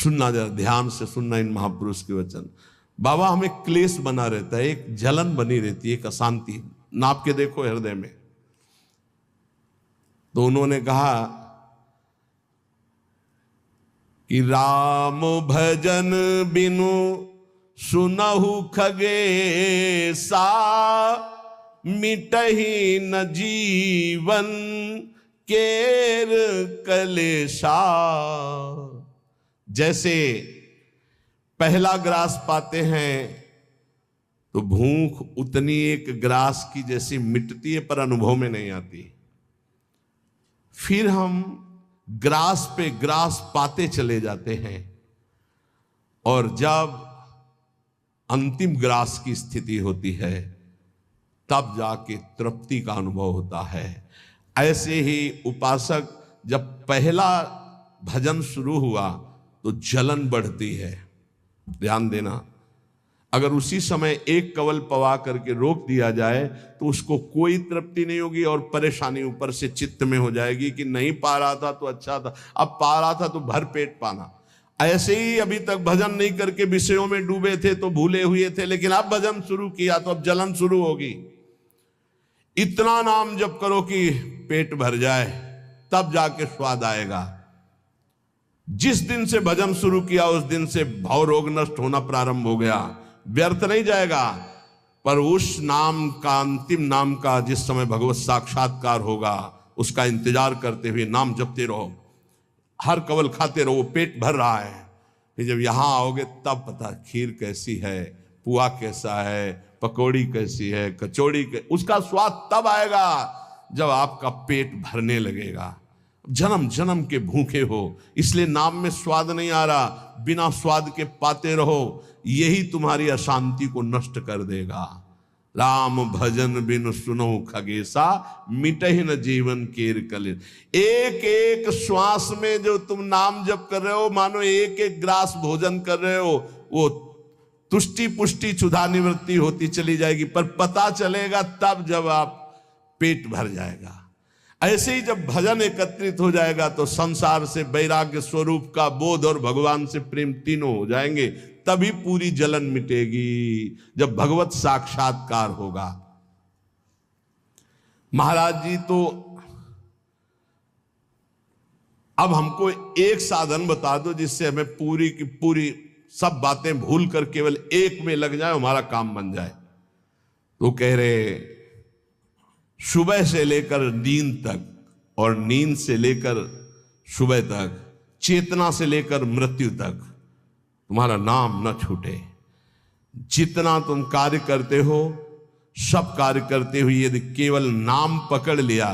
सुनना, जरा ध्यान से सुनना इन महापुरुष के वचन। बाबा, हमें क्लेश बना रहता है, एक जलन बनी रहती है, एक अशांति, नाप के देखो हृदय में। तो उन्होंने कहा कि राम भजन बिनु सुनहु खगेसा, मिटहि न जीवन केर कलेशा। जैसे पहला ग्रास पाते हैं तो भूख उतनी एक ग्रास की जैसी मिटती है, पर अनुभव में नहीं आती। फिर हम ग्रास पे ग्रास पाते चले जाते हैं, और जब अंतिम ग्रास की स्थिति होती है तब जाके तृप्ति का अनुभव होता है। ऐसे ही उपासक, जब पहला भजन शुरू हुआ तो जलन बढ़ती है। ध्यान देना, अगर उसी समय एक कवल पवा करके रोक दिया जाए तो उसको कोई तृप्ति नहीं होगी, और परेशानी ऊपर से चित्त में हो जाएगी कि नहीं पा रहा था तो अच्छा था, अब पा रहा था तो भर पेट पाना। ऐसे ही अभी तक भजन नहीं करके विषयों में डूबे थे तो भूले हुए थे, लेकिन अब भजन शुरू किया तो अब जलन शुरू होगी। इतना नाम जप करो कि पेट भर जाए, तब जाके स्वाद आएगा। जिस दिन से भजन शुरू किया उस दिन से भव रोग नष्ट होना प्रारंभ हो गया। व्यर्थ नहीं जाएगा, पर उस नाम का, अंतिम नाम का, जिस समय भगवत साक्षात्कार होगा उसका इंतजार करते हुए नाम जपते रहो, हर कवल खाते रहो, पेट भर रहा है। फिर जब यहां आओगे तब पता खीर कैसी है, पुआ कैसा है, पकौड़ी कैसी है, कचौड़ी उसका स्वाद तब आएगा जब आपका पेट भरने लगेगा। जन्म जन्म के भूखे हो, इसलिए नाम में स्वाद नहीं आ रहा, बिना स्वाद के पाते रहो, यही तुम्हारी अशांति को नष्ट कर देगा। राम भजन बिनु सुनो खगेसा, मिटहि न जीवन केर कलेश। एक एक श्वास में जो तुम नाम जप कर रहे हो, मानो एक एक ग्रास भोजन कर रहे हो, वो तुष्टि पुष्टि क्षुधा निवृत्ति होती चली जाएगी, पर पता चलेगा तब जब आप पेट भर जाएगा। ऐसे ही जब भजन एकत्रित हो जाएगा तो संसार से वैराग्य स्वरूप का बोध और भगवान से प्रेम तीनों हो जाएंगे, तभी पूरी जलन मिटेगी, जब भगवत साक्षात्कार होगा। महाराज जी तो अब हमको एक साधन बता दो जिससे हमें पूरी की पूरी सब बातें भूल कर केवल एक में लग जाए, हमारा काम बन जाए। तो कह रहे सुबह से लेकर नींद तक और नींद से लेकर सुबह तक, चेतना से लेकर मृत्यु तक तुम्हारा नाम न छूटे। जितना तुम कार्य करते हो, सब कार्य करते हुए यदि केवल नाम पकड़ लिया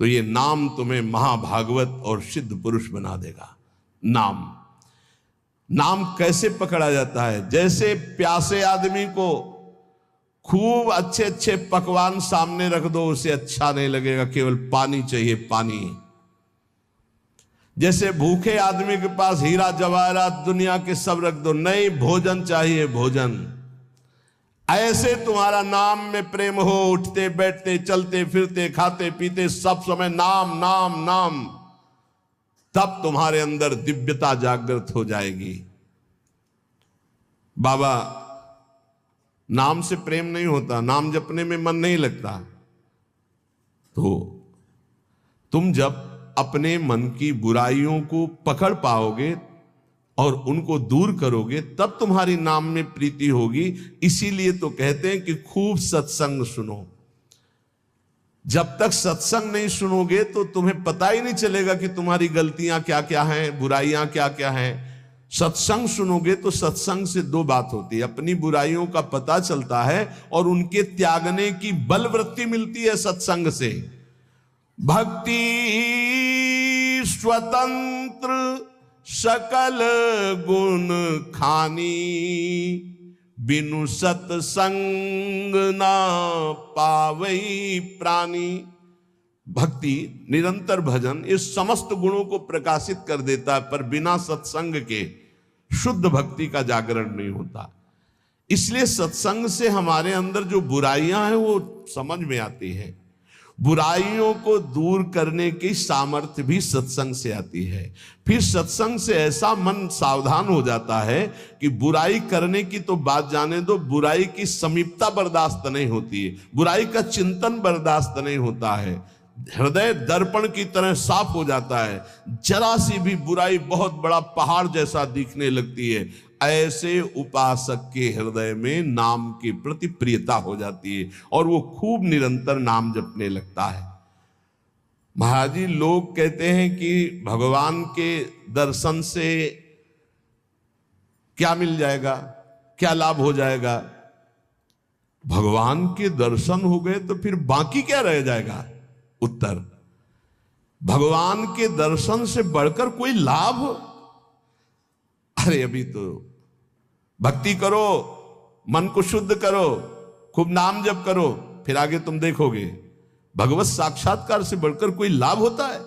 तो ये नाम तुम्हें महाभागवत और सिद्ध पुरुष बना देगा। नाम कैसे पकड़ा जाता है? जैसे प्यासे आदमी को खूब अच्छे अच्छे पकवान सामने रख दो, उसे अच्छा नहीं लगेगा, केवल पानी चाहिए, पानी। जैसे भूखे आदमी के पास हीरा जवाहरात दुनिया के सब रख दो, नहीं, भोजन चाहिए, भोजन। ऐसे तुम्हारा नाम में प्रेम हो, उठते बैठते चलते फिरते खाते पीते सब समय नाम नाम नाम, तब तुम्हारे अंदर दिव्यता जागृत हो जाएगी। बाबा, नाम से प्रेम नहीं होता, नाम जपने में मन नहीं लगता, तो तुम जब अपने मन की बुराइयों को पकड़ पाओगे और उनको दूर करोगे तब तुम्हारी नाम में प्रीति होगी। इसीलिए तो कहते हैं कि खूब सत्संग सुनो। जब तक सत्संग नहीं सुनोगे तो तुम्हें पता ही नहीं चलेगा कि तुम्हारी गलतियां क्या क्या हैं, बुराइयां क्या क्या हैं। सत्संग सुनोगे तो सत्संग से दो बात होती है, अपनी बुराइयों का पता चलता है और उनके त्यागने की बलवृत्ति मिलती है सत्संग से। भक्ति स्वतंत्र सकल गुण खानी, बिनु सत्संग ना पावई प्राणी। भक्ति, निरंतर भजन इस समस्त गुणों को प्रकाशित कर देता है, पर बिना सत्संग के शुद्ध भक्ति का जागरण नहीं होता। इसलिए सत्संग से हमारे अंदर जो बुराइयां हैं वो समझ में आती हैं। बुराइयों को दूर करने की सामर्थ्य भी सत्संग से आती है। फिर सत्संग से ऐसा मन सावधान हो जाता है कि बुराई करने की तो बात जाने दो, बुराई की समीपता बर्दाश्त नहीं होती है, बुराई का चिंतन बर्दाश्त नहीं होता है। हृदय दर्पण की तरह साफ हो जाता है, जरा सी भी बुराई बहुत बड़ा पहाड़ जैसा दिखने लगती है। ऐसे उपासक के हृदय में नाम के प्रति प्रियता हो जाती है और वो खूब निरंतर नाम जपने लगता है। महाराज जी, लोग कहते हैं कि भगवान के दर्शन से क्या मिल जाएगा, क्या लाभ हो जाएगा। भगवान के दर्शन हो गए तो फिर बाकी क्या रह जाएगा। उत्तर, भगवान के दर्शन से बढ़कर कोई लाभ। अरे अभी तो भक्ति करो, मन को शुद्ध करो, खूब नाम जप करो, फिर आगे तुम देखोगे भगवत साक्षात्कार से बढ़कर कोई लाभ होता है।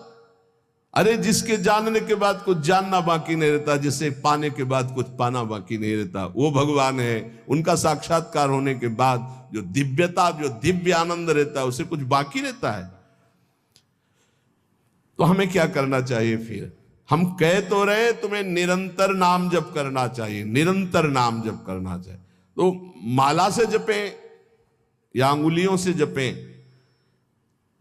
अरे जिसके जानने के बाद कुछ जानना बाकी नहीं रहता, जिसे पाने के बाद कुछ पाना बाकी नहीं रहता, वो भगवान है। उनका साक्षात्कार होने के बाद जो दिव्यता, जो दिव्य आनंद रहता है, उसे कुछ बाकी रहता है। तो हमें क्या करना चाहिए फिर। हम कह तो रहे तुम्हें निरंतर नाम जप करना चाहिए, निरंतर नाम जप करना चाहिए। तो माला से जपें या अंगुलियों से जपें।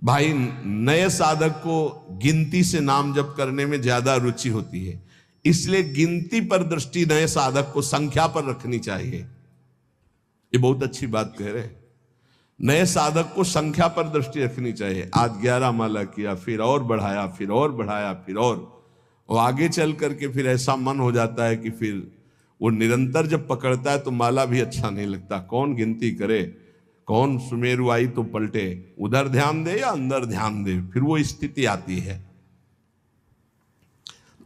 भाई, नए साधक को गिनती से नाम जप करने में ज्यादा रुचि होती है, इसलिए गिनती पर दृष्टि नए साधक को संख्या पर रखनी चाहिए। ये बहुत अच्छी बात कह रहे हैं। नए साधक को संख्या पर दृष्टि रखनी चाहिए। आज 11 माला किया, फिर और बढ़ाया, फिर और बढ़ाया, फिर और आगे चल करके फिर ऐसा मन हो जाता है कि फिर वो निरंतर जब पकड़ता है तो माला भी अच्छा नहीं लगता। कौन गिनती करे, कौन सुमेरु आई तो पलटे, उधर ध्यान दे या अंदर ध्यान दे, फिर वो स्थिति आती है।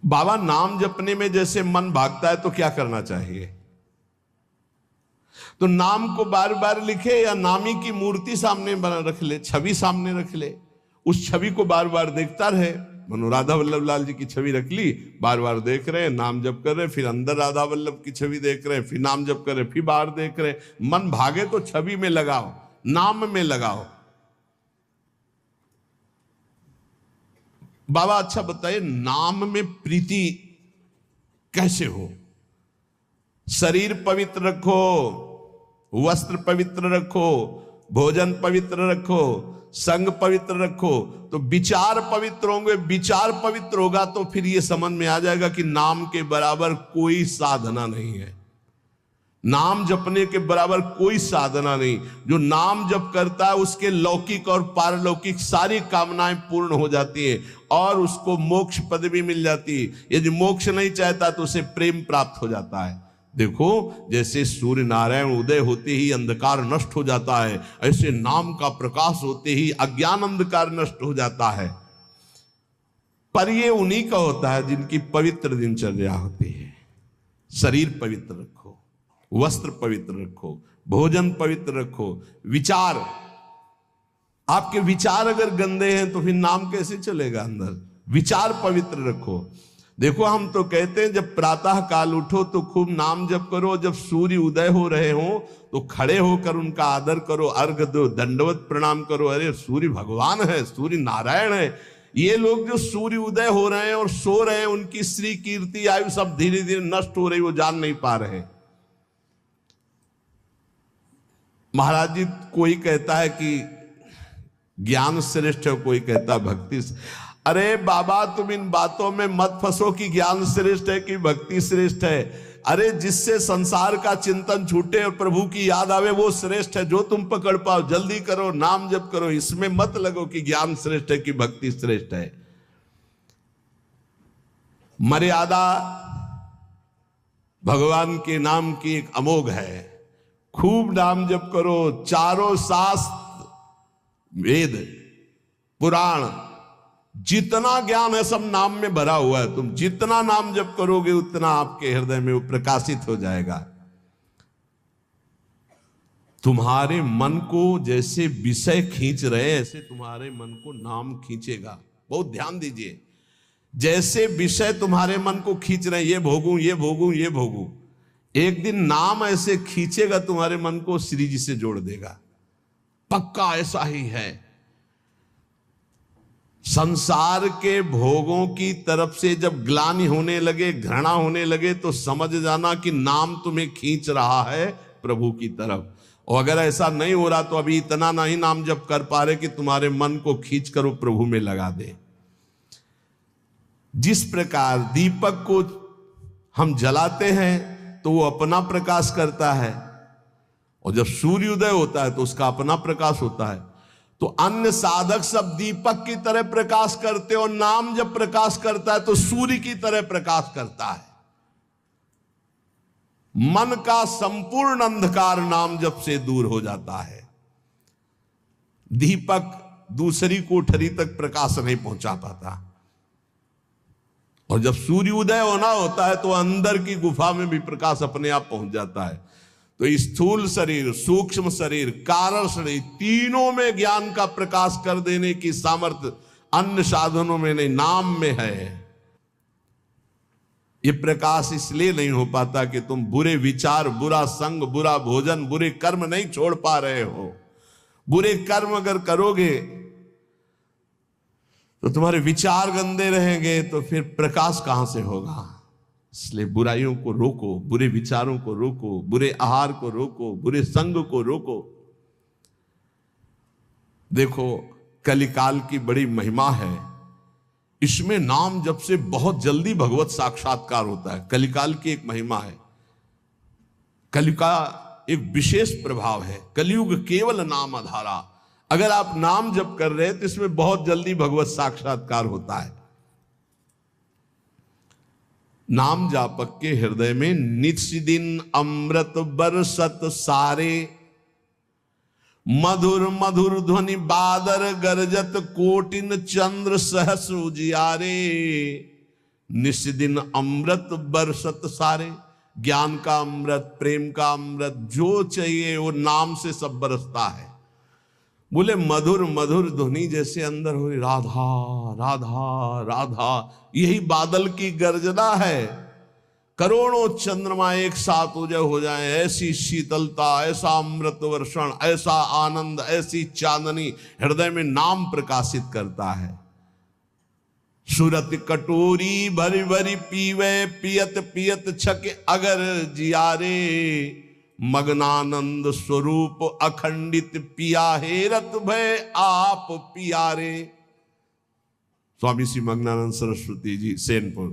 बाबा, नाम जपने में जैसे मन भागता है तो क्या करना चाहिए। तो नाम को बार बार लिखे या नामी की मूर्ति सामने बना रख ले, छवि सामने रख ले, उस छवि को बार बार देखता रहे। मनो राधा वल्लभ लाल जी की छवि रख ली, बार बार देख रहे हैं, नाम जप कर रहे हैं, फिर अंदर राधा वल्लभ की छवि देख रहे हैं, फिर नाम जप कर रहे हैं, फिर बाहर देख रहे हैं। मन भागे तो छवि में लगाओ, नाम में लगाओ। बाबा अच्छा बताइए, नाम में प्रीति कैसे हो। शरीर पवित्र रखो, वस्त्र पवित्र रखो, भोजन पवित्र रखो, संग पवित्र रखो, तो विचार पवित्र होंगे। विचार पवित्र होगा तो फिर ये समझ में आ जाएगा कि नाम के बराबर कोई साधना नहीं है। नाम जपने के बराबर कोई साधना नहीं। जो नाम जप करता है उसके लौकिक और पारलौकिक सारी कामनाएं पूर्ण हो जाती हैं और उसको मोक्ष पदवी मिल जाती है। यदि मोक्ष नहीं चाहता तो उसे प्रेम प्राप्त हो जाता है। देखो, जैसे सूर्य नारायण उदय होते ही अंधकार नष्ट हो जाता है, ऐसे नाम का प्रकाश होते ही अज्ञान अंधकार नष्ट हो जाता है। पर ये उन्हीं का होता है जिनकी पवित्र दिनचर्या होती है। शरीर पवित्र रखो, वस्त्र पवित्र रखो, भोजन पवित्र रखो, विचार। आपके विचार अगर गंदे हैं तो फिर नाम कैसे चलेगा अंदर। विचार पवित्र रखो। देखो, हम तो कहते हैं जब प्रातः काल उठो तो खूब नाम जप करो, जब सूर्य उदय हो रहे हो तो खड़े होकर उनका आदर करो, अर्घ दो, दंडवत प्रणाम करो। अरे सूर्य भगवान है, सूर्य नारायण है। ये लोग जो सूर्य उदय हो रहे हैं और सो रहे हैं, उनकी श्री कीर्ति आयु सब धीरे धीरे नष्ट हो रही, वो जान नहीं पा रहे। महाराज जी, कोई कहता है कि ज्ञान श्रेष्ठ है, कोई कहता है भक्ति। अरे बाबा, तुम इन बातों में मत फंसो कि ज्ञान श्रेष्ठ है कि भक्ति श्रेष्ठ है। अरे जिससे संसार का चिंतन छूटे और प्रभु की याद आवे वो श्रेष्ठ है। जो तुम पकड़ पाओ जल्दी करो, नाम जप करो। इसमें मत लगो कि ज्ञान श्रेष्ठ है कि भक्ति श्रेष्ठ है। मर्यादा भगवान के नाम की एक अमोघ है। खूब नाम जप करो। चारों शास्त्र, वेद, पुराण, जितना ज्ञान है सब नाम में भरा हुआ है। तुम जितना नाम जप करोगे उतना आपके हृदय में वो प्रकाशित हो जाएगा। तुम्हारे मन को जैसे विषय खींच रहे ऐसे तुम्हारे मन को नाम खींचेगा। बहुत ध्यान दीजिए, जैसे विषय तुम्हारे मन को खींच रहे, ये भोगूं, ये भोगूं, ये भोगूं, एक दिन नाम ऐसे खींचेगा तुम्हारे मन को, श्री जी से जोड़ देगा। पक्का ऐसा ही है। संसार के भोगों की तरफ से जब ग्लानि होने लगे, घृणा होने लगे, तो समझ जाना कि नाम तुम्हें खींच रहा है प्रभु की तरफ। और अगर ऐसा नहीं हो रहा तो अभी इतना नहीं नाम जप कर पा रहे कि तुम्हारे मन को खींच कर वो प्रभु में लगा दे। जिस प्रकार दीपक को हम जलाते हैं तो वो अपना प्रकाश करता है, और जब सूर्योदय होता है तो उसका अपना प्रकाश होता है। तो अन्य साधक सब दीपक की तरह प्रकाश करते, और नाम जब प्रकाश करता है तो सूर्य की तरह प्रकाश करता है। मन का संपूर्ण अंधकार नाम जप से दूर हो जाता है। दीपक दूसरी कोठरी तक प्रकाश नहीं पहुंचा पाता, और जब सूर्योदय होना होता है तो अंदर की गुफा में भी प्रकाश अपने आप पहुंच जाता है। तो स्थूल शरीर, सूक्ष्म शरीर, कारण शरीर, तीनों में ज्ञान का प्रकाश कर देने की सामर्थ्य अन्य साधनों में नहीं, नाम में है। ये प्रकाश इसलिए नहीं हो पाता कि तुम बुरे विचार, बुरा संग, बुरा भोजन, बुरे कर्म नहीं छोड़ पा रहे हो। बुरे कर्म अगर करोगे तो तुम्हारे विचार गंदे रहेंगे, तो फिर प्रकाश कहां से होगा। इसलिए बुराइयों को रोको, बुरे विचारों को रोको, बुरे आहार को रोको, बुरे संग को रोको। देखो, कलिकाल की बड़ी महिमा है, इसमें नाम जप से बहुत जल्दी भगवत साक्षात्कार होता है। कलिकाल की एक महिमा है, कलि का एक विशेष प्रभाव है। कलयुग केवल नाम आधारा। अगर आप नाम जप कर रहे हैं तो इसमें बहुत जल्दी भगवत साक्षात्कार होता है। नाम जापक के हृदय में नित्य दिन अमृत बरसत सारे, मधुर मधुर ध्वनि बादर गरजत, कोटिन चंद्र सहस उजियारे। नित्य दिन अमृत बरसत सारे, ज्ञान का अमृत, प्रेम का अमृत, जो चाहिए वो नाम से सब बरसता है। बोले मधुर मधुर ध्वनि जैसे अंदर हो, राधा राधा राधा, यही बादल की गर्जना है। करोड़ों चंद्रमा एक साथ उदय हो जाए, ऐसी शीतलता, ऐसा अमृत वर्षण, ऐसा आनंद, ऐसी चांदनी हृदय में नाम प्रकाशित करता है। सुरत कटोरी भरी भरी पीवे, पियत पियत छक अगर जियारे। मग्नानंद स्वरूप अखंडित पिया हेरत भय आप पियारे। स्वामी श्री मग्नानंद सरस्वती जी सेनपुर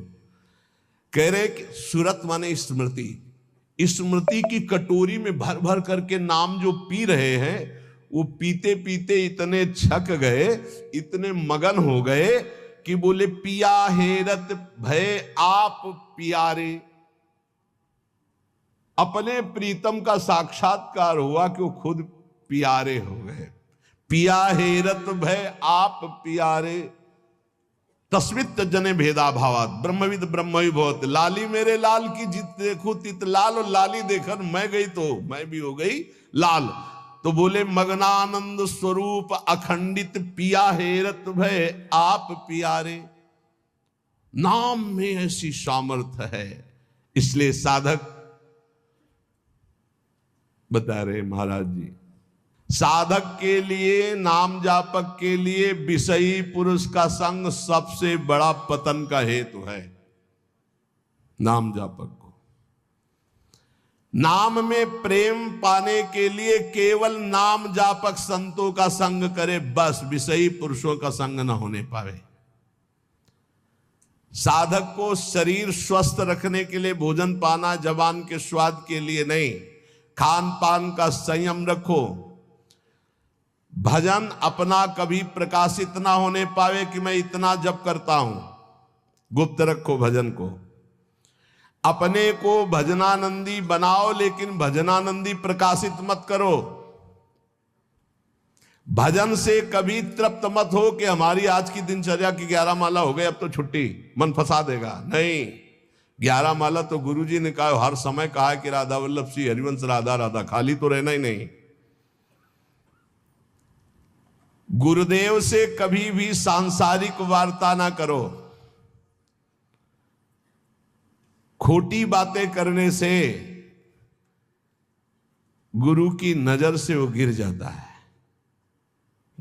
कह रहे कि सुरत माने स्मृति, स्मृति की कटोरी में भर भर करके नाम जो पी रहे हैं, वो पीते पीते इतने छक गए, इतने मगन हो गए कि बोले पिया हेरत भय आप पियारे। अपने प्रीतम का साक्षात्कार हुआ कि वो खुद प्यारे हो गए। पिया हेरत भय आप प्यारे, तस्मित जने भेदा भावात, ब्रह्मविद ब्रह्म बहुत। लाली मेरे लाल की जित देखो तित लाल, और लाली देखकर मैं गई तो मैं भी हो गई लाल। तो बोले मग्नानंद स्वरूप अखंडित पिया हेरत भय आप प्यारे। नाम में ऐसी सामर्थ्य है, इसलिए साधक बता रहे महाराज जी, साधक के लिए, नाम जापक के लिए विषयी पुरुष का संग सबसे बड़ा पतन का हेतु है। नाम जापक को नाम में प्रेम पाने के लिए केवल नाम जापक संतों का संग करे, बस विषयी पुरुषों का संग न होने पावे। साधक को शरीर स्वस्थ रखने के लिए भोजन पाना जबान के स्वाद के लिए नहीं, खान पान का संयम रखो। भजन अपना कभी प्रकाशित ना होने पावे कि मैं इतना जप करता हूं, गुप्त रखो भजन को। अपने को भजनानंदी बनाओ, लेकिन भजनानंदी प्रकाशित मत करो। भजन से कभी तृप्त मत हो कि हमारी आज की दिनचर्या की 11 माला हो गई, अब तो छुट्टी, मन फंसा देगा। नहीं, 11 माला तो गुरुजी ने कहा, हर समय कहा है कि राधा वल्लभ श्री हरिवंश राधा राधा, खाली तो रहना ही नहीं। गुरुदेव से कभी भी सांसारिक वार्ता ना करो। खोटी बातें करने से गुरु की नजर से वो गिर जाता है।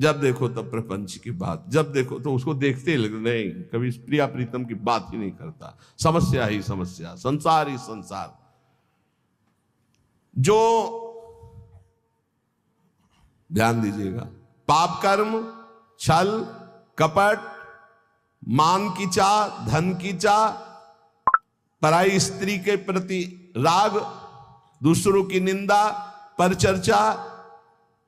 जब देखो तब प्रपंच की बात, जब देखो तो उसको देखते नहीं, कभी प्रिया प्रीतम की बात ही नहीं करता। समस्या ही समस्या, संसार ही संसार। जो ध्यान दीजिएगा, पाप कर्म, छल कपट, मान की चाह, धन की चाह, पराई स्त्री के प्रति राग, दूसरों की निंदा, परचर्चा,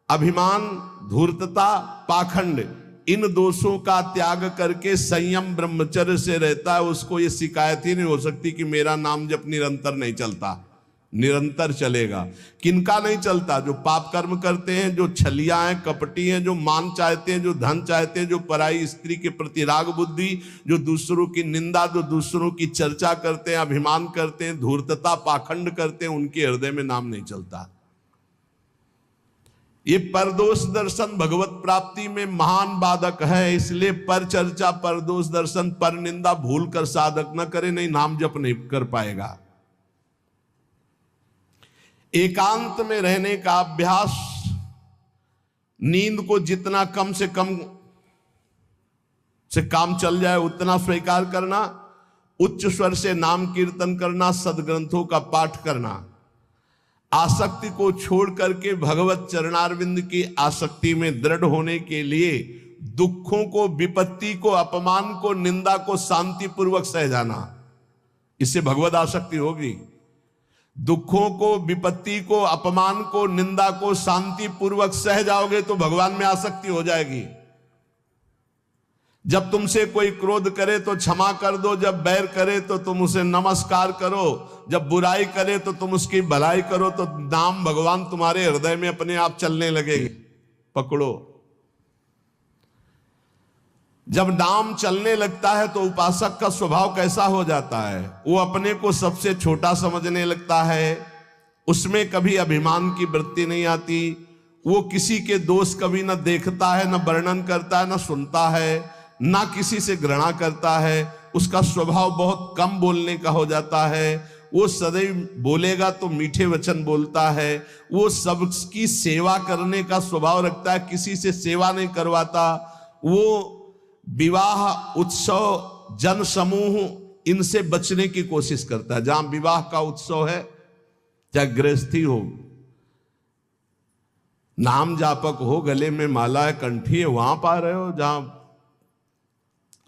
अभिमान, धूर्तता, पाखंड, इन दोषों का त्याग करके संयम ब्रह्मचर्य से रहता है, उसको ये शिकायत ही नहीं हो सकती कि मेरा नाम जब निरंतर नहीं चलता। निरंतर चलेगा। किनका नहीं चलता? जो पाप कर्म करते हैं, जो छलिया हैं, कपटी हैं, जो मान चाहते हैं, जो धन चाहते हैं, जो पराई स्त्री के प्रति राग बुद्धि, जो दूसरों की निंदा, जो दूसरों की चर्चा करते हैं, अभिमान करते हैं, धूर्तता, पाखंड करते हैं, उनके हृदय में नाम नहीं चलता। ये परदोष दर्शन भगवत प्राप्ति में महान बाधक है। इसलिए पर चर्चा, परदोष दर्शन, पर निंदा भूल कर साधक न करे, नहीं नाम जप नहीं कर पाएगा। एकांत में रहने का अभ्यास, नींद को जितना कम से कम से काम चल जाए उतना स्वीकार करना, उच्च स्वर से नाम कीर्तन करना, सदग्रंथों का पाठ करना, आसक्ति को छोड़ करके भगवत चरणारविंद की आसक्ति में दृढ़ होने के लिए दुखों को, विपत्ति को, अपमान को, निंदा को शांतिपूर्वक सह जाना, इससे भगवत आसक्ति होगी। दुखों को, विपत्ति को, अपमान को, निंदा को शांति पूर्वक सह जाओगे तो भगवान में आसक्ति हो जाएगी। जब तुमसे कोई क्रोध करे तो क्षमा कर दो, जब बैर करे तो तुम उसे नमस्कार करो, जब बुराई करे तो तुम उसकी भलाई करो, तो नाम भगवान तुम्हारे हृदय में अपने आप चलने लगेगी। पकड़ो। जब नाम चलने लगता है तो उपासक का स्वभाव कैसा हो जाता है? वो अपने को सबसे छोटा समझने लगता है, उसमें कभी अभिमान की वृत्ति नहीं आती, वो किसी के दोष कभी न देखता है, न वर्णन करता है, न सुनता है, न किसी से घृणा करता है। उसका स्वभाव बहुत कम बोलने का हो जाता है। वो सदैव बोलेगा तो मीठे वचन बोलता है। वो सबकी सेवा करने का स्वभाव रखता है, किसी से सेवा नहीं करवाता। वो विवाह, उत्सव, जन समूह, इनसे बचने की कोशिश करता है। जहां विवाह का उत्सव है, चाहे गृहस्थी हो, नाम जापक हो, गले में माला है, कंठी है, वहां पा रहे हो जहां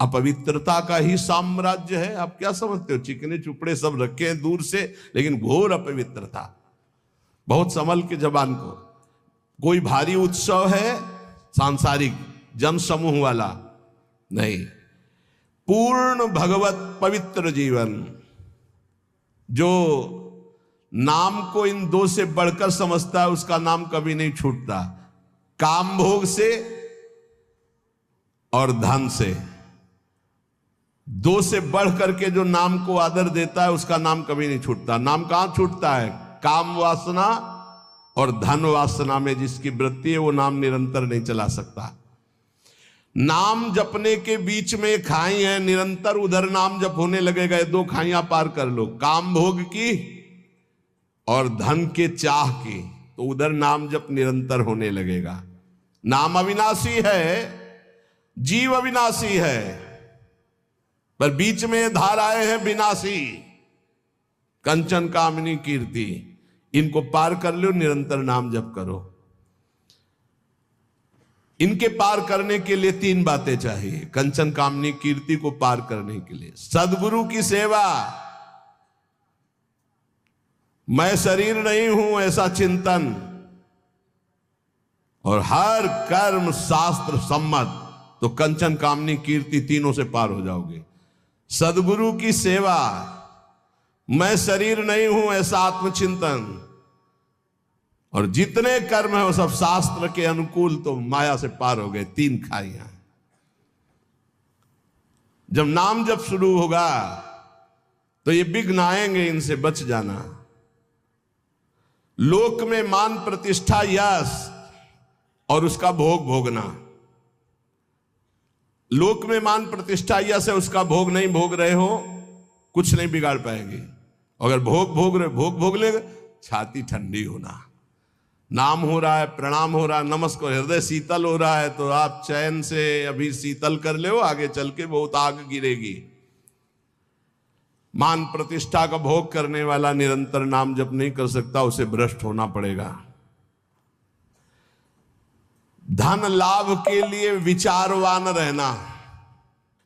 अपवित्रता का ही साम्राज्य है। आप क्या समझते हो? चिकने चुपड़े सब रखे हैं दूर से, लेकिन घोर अपवित्रता। बहुत संभल के जबान को। कोई भारी उत्सव है सांसारिक, जन समूह वाला नहीं, पूर्ण भगवत पवित्र जीवन। जो नाम को इन दो से बढ़कर समझता है, उसका नाम कभी नहीं छूटता। काम भोग से और धन से, दो से बढ़ करके जो नाम को आदर देता है, उसका नाम कभी नहीं छूटता। नाम कहां छूटता है? काम वासना और धन वासना में जिसकी वृत्ति है, वो नाम निरंतर नहीं चला सकता। नाम जपने के बीच में खाई है, निरंतर उधर नाम जप होने लगेगा। दो खाइयां पार कर लो, काम भोग की और धन के चाह की, तो उधर नाम जप निरंतर होने लगेगा। नाम अविनाशी है, जीव अविनाशी है, पर बीच में धाराएं हैं विनाशी। कंचन, कामिनी, कीर्ति, इनको पार कर लो, निरंतर नाम जप करो। इनके पार करने के लिए तीन बातें चाहिए। कंचन, कामनी, कीर्ति को पार करने के लिए सदगुरु की सेवा, मैं शरीर नहीं हूं ऐसा चिंतन, और हर कर्म शास्त्र सम्मत, तो कंचन, कामनी, कीर्ति तीनों से पार हो जाओगे। सदगुरु की सेवा, मैं शरीर नहीं हूं ऐसा आत्मचिंतन, और जितने कर्म है वो सब शास्त्र के अनुकूल, तो माया से पार हो गए। तीन खाइयां। जब नाम जब शुरू होगा तो ये विघ्न आएंगे, इनसे बच जाना। लोक में मान, प्रतिष्ठा, यश और उसका भोग भोगना। लोक में मान, प्रतिष्ठा, यश है, उसका भोग नहीं भोग रहे हो, कुछ नहीं बिगाड़ पाएंगे। अगर भोग भोग रहे, भोग भोग लेगा, छाती ठंडी होना, नाम हो रहा है, प्रणाम हो रहा है, नमस्कार, हृदय शीतल हो रहा है, तो आप चैन से अभी शीतल कर ले, आगे चल के बहुत आग गिरेगी। मान प्रतिष्ठा का भोग करने वाला निरंतर नाम जप नहीं कर सकता, उसे भ्रष्ट होना पड़ेगा। धन लाभ के लिए विचारवान रहना,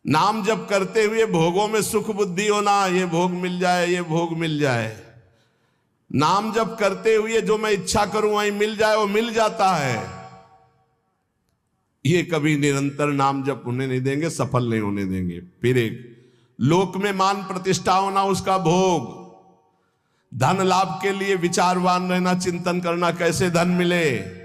नाम जप करते हुए भोगों में सुख बुद्धि होना, ये भोग मिल जाए, ये भोग मिल जाए। नाम जप करते हुए जो मैं इच्छा करूं वही मिल जाए, वो मिल जाता है। ये कभी निरंतर नाम जप होने नहीं देंगे, सफल नहीं होने देंगे। फिर एक लोक में मान प्रतिष्ठा होना, उसका भोग। धन लाभ के लिए विचारवान रहना, चिंतन करना कैसे धन मिले।